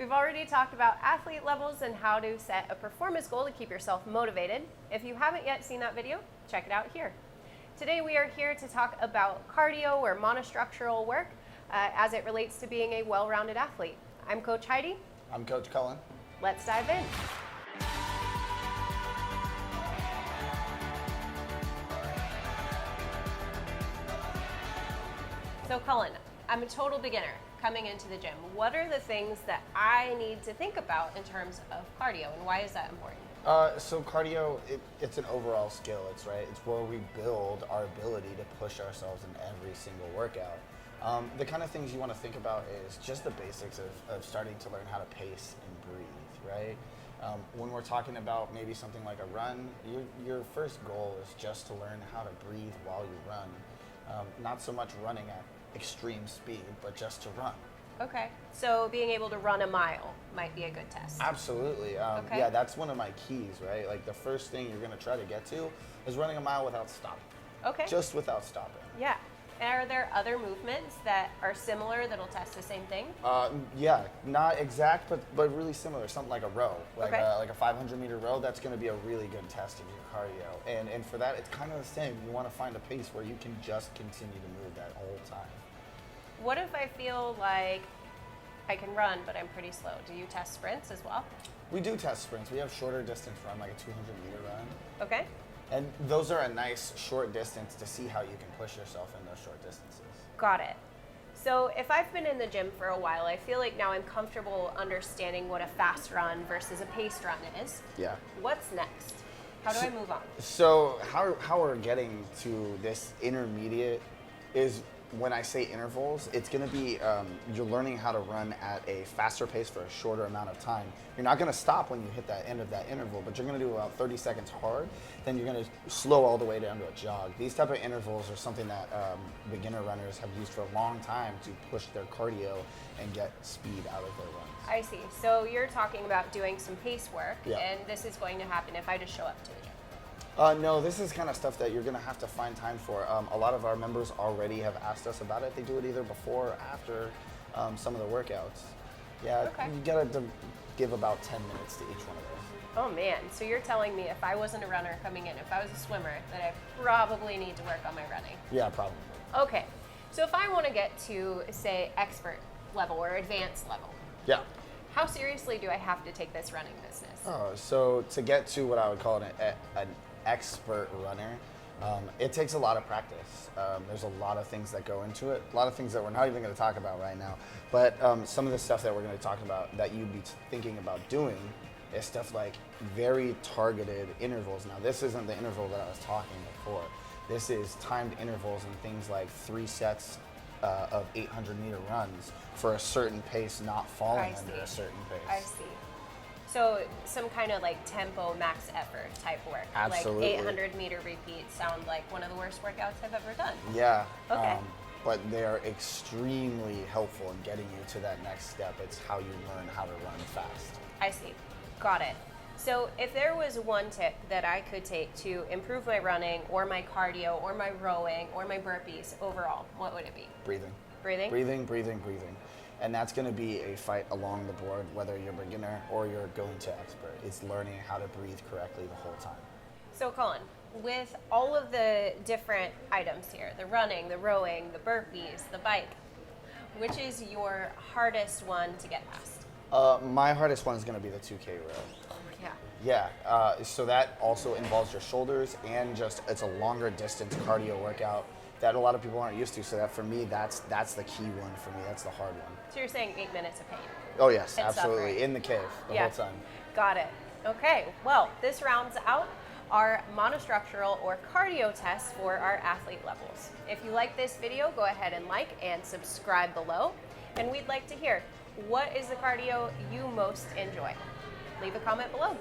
We've already talked about athlete levels and how to set a performance goal to keep yourself motivated. If you haven't yet seen that video, check it out here. Today we are here to talk about cardio or monostructural work as it relates to being a well-rounded athlete. I'm Coach Heidi. I'm Coach Cullen. Let's dive in. So Cullen, I'm a total beginner coming into the gym. What are the things that I need to think about in terms of cardio, and why is that important? So cardio, it's an overall skill. It's where we build our ability to push ourselves in every single workout. The kind of things you want to think about is just the basics of starting to learn how to pace and breathe, right? When we're talking about maybe something like a run, your first goal is just to learn how to breathe while you run. Not so much running at extreme speed, but just to run. Okay, so being able to run a mile might be a good test. Absolutely. Okay. Yeah, that's one of my keys, right? Like the first thing you're going to try to get to is running a mile without stopping. Okay. Just without stopping. Yeah. And are there other movements that are similar that'll test the same thing? Yeah, not exact, but really similar. Something like a row, like Okay. like a 500-meter row. That's going to be a really good test of your cardio. And for that, it's kind of the same. You want to find a pace where you can just continue to move that whole time. What if I feel like I can run, but I'm pretty slow? Do you test sprints as well? We do test sprints. We have shorter distance run, like a 200-meter run. Okay. And those are a nice short distance to see how you can push yourself in those short distances. Got it. So if I've been in the gym for a while, I feel like now I'm comfortable understanding what a fast run versus a paced run is. Yeah. What's next? How do I move on? So how we're getting to this intermediate is, when I say intervals, it's going to be you're learning how to run at a faster pace for a shorter amount of time. You're not going to stop when you hit that end of that interval, but you're going to do about 30 seconds hard, then you're going to slow all the way down to a jog. These type of intervals are something that beginner runners have used for a long time to push their cardio and get speed out of their runs. I see. So you're talking about doing some pace work, Yeah. and this is going to happen if I just show up to the gym. No, this is kind of stuff that you're going to have to find time for. A lot of our members already have asked us about it. They do it either before or after some of the workouts. Yeah, Okay. You got to give about 10 minutes to each one of those. Oh man, so you're telling me if I wasn't a runner coming in, if I was a swimmer, that I probably need to work on my running. Yeah, probably. Okay, so if I want to get to, say, expert level or advanced level, Yeah. how seriously do I have to take this running business? So to get to what I would call an expert runner, it takes a lot of practice. There's a lot of things that go into it, a lot of things that we're not even going to talk about right now. But some of the stuff that we're going to talk about that you'd be thinking about doing is stuff like very targeted intervals. Now, this isn't the interval that I was talking before. This is timed intervals and things like 3 sets of 800-meter runs for a certain pace, not falling under a certain pace. I see. So some kind of like tempo max effort type work. Absolutely. Like 800-meter repeats sound like one of the worst workouts I've ever done. Yeah. Okay. But they are extremely helpful in getting you to that next step. It's how you learn how to run fast. I see. Got it. So if there was one tip that I could take to improve my running or my cardio or my rowing or my burpees overall, what would it be? Breathing. Breathing? Breathing, breathing, breathing. And that's going to be a fight along the board, whether you're beginner or you're going to expert. It's learning how to breathe correctly the whole time. So Colin, with all of the different items here, the running, the rowing, the burpees, the bike, which is your hardest one to get past? My hardest one is going to be the 2K row. Oh, yeah. Yeah, so that also involves your shoulders and just, it's a longer distance cardio workout that a lot of people aren't used to. So that for me, that's the key one for me. That's the hard one. So you're saying 8 minutes of pain? Oh yes, And absolutely. suffering. In the cave the whole time. Got it. Okay, well, this rounds out our monostructural or cardio tests for our athlete levels. If you like this video, go ahead and like and subscribe below. And we'd like to hear, what is the cardio you most enjoy? Leave a comment below.